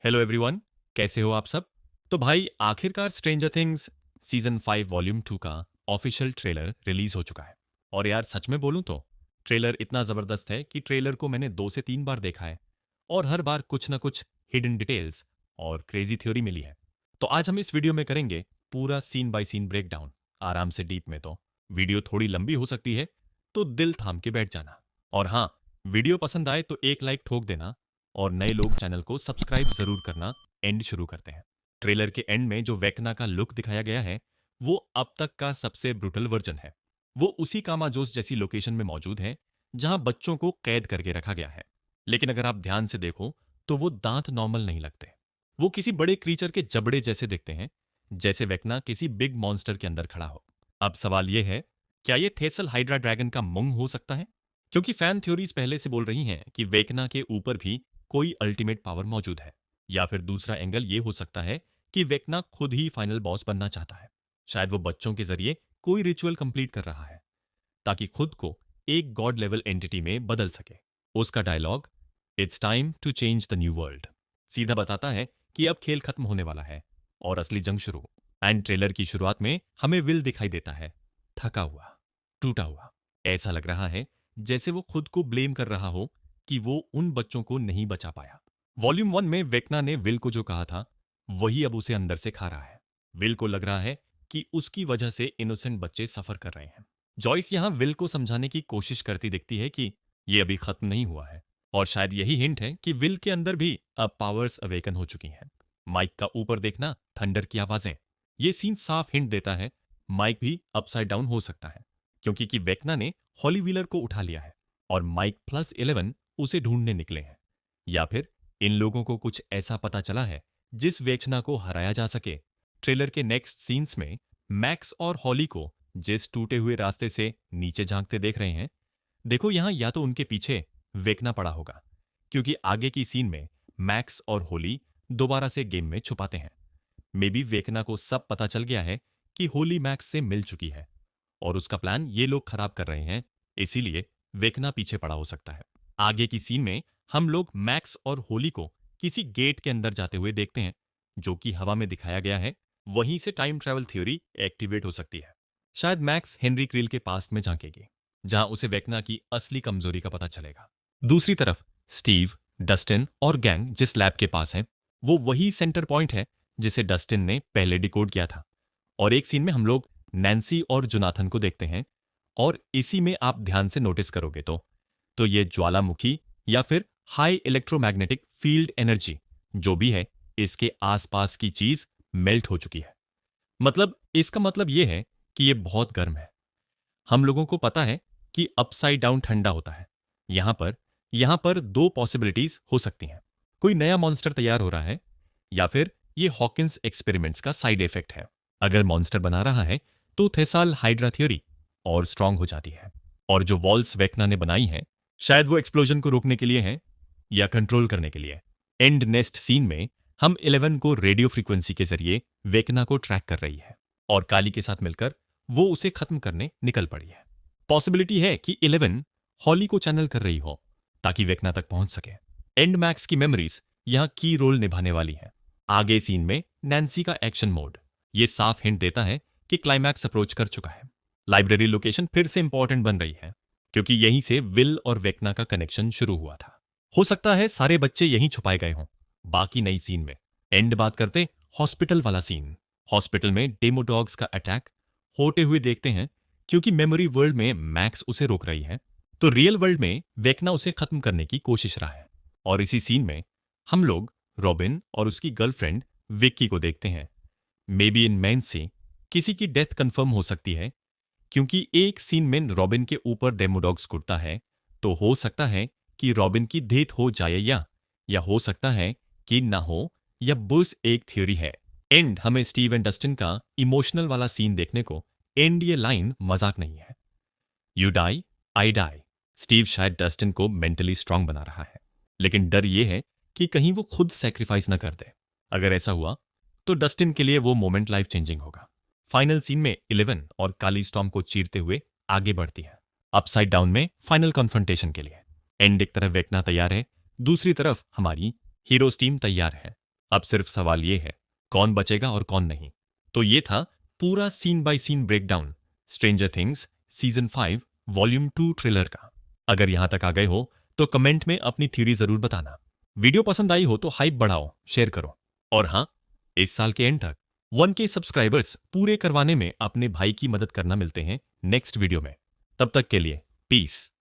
Hello everyone, कैसे हो आप सब। तो भाई आखिरकार स्ट्रेंजर थिंग्स सीजन 5 वॉल्यूम 2 का ऑफिशियल ट्रेलर रिलीज हो चुका है। और यार सच में बोलूं तो ट्रेलर इतना ज़बरदस्त है कि ट्रेलर को मैंने 2 से 3 बार देखा है और हर बार कुछ ना कुछ हिडन डिटेल्स और क्रेजी थ्योरी मिली है। तो आज हम इस वीडियो में करेंगे पूरा सीन बाय सीन ब्रेकडाउन, आराम से डीप में। तो वीडियो थोड़ी लंबी हो सकती है, तो दिल थाम के बैठ जाना। और हाँ, वीडियो पसंद आए तो एक लाइक ठोक देना और नए लोग चैनल को सब्सक्राइब जरूर करना। एंड शुरू करते हैं। ट्रेलर के एंड में जो वेकना का लुक दिखाया गया है वो अब तक का सबसे ब्रूटल वर्जन है। वो उसी कामाजोस जैसी लोकेशन में मौजूद है जहां बच्चों को कैद करके रखा गया है। लेकिन अगर आप ध्यान से देखो तो वो दांत नॉर्मल नहीं लगते। वो किसी बड़े क्रीचर के जबड़े जैसे दिखते हैं, जैसे वेकना किसी बिग मॉन्स्टर के अंदर खड़ा हो। अब सवाल यह है, क्या ये थेसल हाइड्रा ड्रैगन का मुंह हो सकता है? क्योंकि फैन थ्योरीज पहले से बोल रही हैं कि वेकना के ऊपर भी कोई अल्टीमेट पावर मौजूद है। या फिर दूसरा एंगल ये हो सकता है कि वेकना खुद ही फाइनल बॉस बनना चाहता है। शायद वो बच्चों के जरिए कोई रिचुअल कंप्लीट कर रहा है ताकि खुद को एक गॉड लेवल एंटिटी में बदल सके। उसका dialogue, it's time to change the new world, सीधा बताता है कि अब खेल खत्म होने वाला है और असली जंग शुरू। एंड ट्रेलर की शुरुआत में हमें विल दिखाई देता है, थका हुआ, टूटा हुआ। ऐसा लग रहा है जैसे वो खुद को ब्लेम कर रहा हो कि वो उन बच्चों को नहीं बचा पाया। वॉल्यूम 1 में वेकना ने विल को जो कहा था वही अब उसे अंदर से खा रहा है। विल को लग रहा है कि उसकी वजह से इनोसेंट बच्चे सफर कर रहे हैं। जॉयस यहां विल को समझाने की कोशिश करती दिखती है कि ये अभी खत्म नहीं हुआ है, और शायद यही हिंट है कि विल के अंदर भी अब पावर्स अवेकन हो चुकी हैं। माइक का ऊपर देखना, थंडर की आवाजें, ये सीन साफ हिंट देता है माइक भी अपसाइड डाउन हो सकता है, क्योंकि कि वेकना ने हॉली व्हीलर को उठा लिया है और माइक +11 उसे ढूंढने निकले हैं। या फिर इन लोगों को कुछ ऐसा पता चला है जिस वेचना को हराया जा सके। ट्रेलर के नेक्स्ट सीन्स में मैक्स और हॉली को जिस टूटे हुए रास्ते से नीचे झांकते देख रहे हैं, देखो यहां या तो उनके पीछे वेकना पड़ा होगा, क्योंकि आगे की सीन में मैक्स और होली दोबारा से गेम में छुपाते हैं। मे बी वेकना को सब पता चल गया है कि होली मैक्स से मिल चुकी है और उसका प्लान ये लोग खराब कर रहे हैं, इसीलिए वेकना पीछे पड़ा हो सकता है। आगे की सीन में हम लोग मैक्स और होली को किसी गेट के अंदर जाते हुए देखते हैं, जो कि हवा में दिखाया गया है। वहीं से टाइम ट्रैवल थ्योरी एक्टिवेट हो सकती है। शायद मैक्स हेनरी क्रील के पास्ट में झांकेगी, जहां उसे वेकना की असली कमजोरी का पता चलेगा। दूसरी तरफ स्टीव, डस्टिन और गैंग जिस लैब के पास है, वो वही सेंटर पॉइंट है जिसे डस्टिन ने पहले डिकोड किया था। और एक सीन में हम लोग नैन्सी और जोनाथन को देखते हैं, और इसी में आप ध्यान से नोटिस करोगे तो ये ज्वालामुखी या फिर हाई इलेक्ट्रोमैग्नेटिक फील्ड एनर्जी जो भी है, इसके आसपास की चीज मेल्ट हो चुकी है। मतलब इसका मतलब ये है कि ये बहुत गर्म है। हम लोगों को पता है कि अपसाइड डाउन ठंडा होता है। यहां पर 2 पॉसिबिलिटीज हो सकती हैं। कोई नया मॉन्स्टर तैयार हो रहा है, या फिर ये हॉकिंस एक्सपेरिमेंट्स का साइड इफेक्ट है। अगर मॉन्स्टर बना रहा है तो थेसाल हाइड्रा थ्योरी और स्ट्रांग हो जाती है। और जो वॉल्स वेकना ने बनाई हैं, शायद वो एक्सप्लोजन को रोकने के लिए हैं या कंट्रोल करने के लिए। एंड नेस्ट सीन में हम 11 को रेडियो फ्रीक्वेंसी के जरिए वेकना को ट्रैक कर रही है और काली के साथ मिलकर वो उसे खत्म करने निकल पड़ी है। पॉसिबिलिटी है कि 11 हॉली को चैनल कर रही हो ताकि वेकना तक पहुंच सके। एंड मैक्स की मेमोरीज यहां की रोल निभाने वाली है। आगे सीन में नैन्सी का एक्शन मोड ये साफ हिंट देता है कि क्लाइमैक्स अप्रोच कर चुका है। लाइब्रेरी लोकेशन फिर से इंपॉर्टेंट बन रही है, क्योंकि यहीं से विल और वेकना का कनेक्शन शुरू हुआ था। हो सकता है सारे बच्चे यहीं छुपाए गए हों। बाकी नई सीन में एंड बात करते हॉस्पिटल वाला सीन। हॉस्पिटल में डेमोडॉग्स का अटैक होते हुए देखते हैं, क्योंकि मेमोरी वर्ल्ड में मैक्स उसे रोक रही है, तो रियल वर्ल्ड में वेकना उसे खत्म करने की कोशिश रहा है। और इसी सीन में हम लोग रॉबिन और उसकी गर्लफ्रेंड विक्की को देखते हैं। मे बी इन मैन से किसी की डेथ कंफर्म हो सकती है, क्योंकि एक सीन में रॉबिन के ऊपर डेमोडॉग्स कुटता है, तो हो सकता है कि रॉबिन की डेथ हो जाए या हो सकता है कि ना हो, या बस एक थ्योरी है। एंड हमें स्टीव एंड डस्टिन का इमोशनल वाला सीन देखने को। एंड ये लाइन मजाक नहीं है, you die I die. Steve शायद डस्टिन को मेंटली स्ट्रांग बना रहा है, लेकिन डर ये है कि कहीं वो खुद सैक्रिफाइस ना कर दे। अगर ऐसा हुआ तो डस्टिन के लिए वो मोमेंट लाइफ चेंजिंग होगा। फाइनल सीन में 11 और काली स्टॉर्म को चीरते हुए आगे बढ़ती है अपसाइड डाउन में फाइनल कन्फ्रंटेशन के लिए। एंड एक तरफ वेकना तैयार है, दूसरी तरफ हमारी हीरोज टीम तैयार है। अब सिर्फ सवाल ये है, कौन बचेगा और कौन नहीं। तो ये था पूरा scene by scene breakdown Stranger Things season 5 volume 2 trailer का। अगर यहां तक आ गए हो तो कमेंट में अपनी थ्योरी जरूर बताना। वीडियो पसंद आई हो तो हाइप बढ़ाओ, शेयर करो। और हाँ, इस साल के एंड तक 1K सब्सक्राइबर्स पूरे करवाने में अपने भाई की मदद करना। मिलते हैं नेक्स्ट वीडियो में, तब तक के लिए पीस।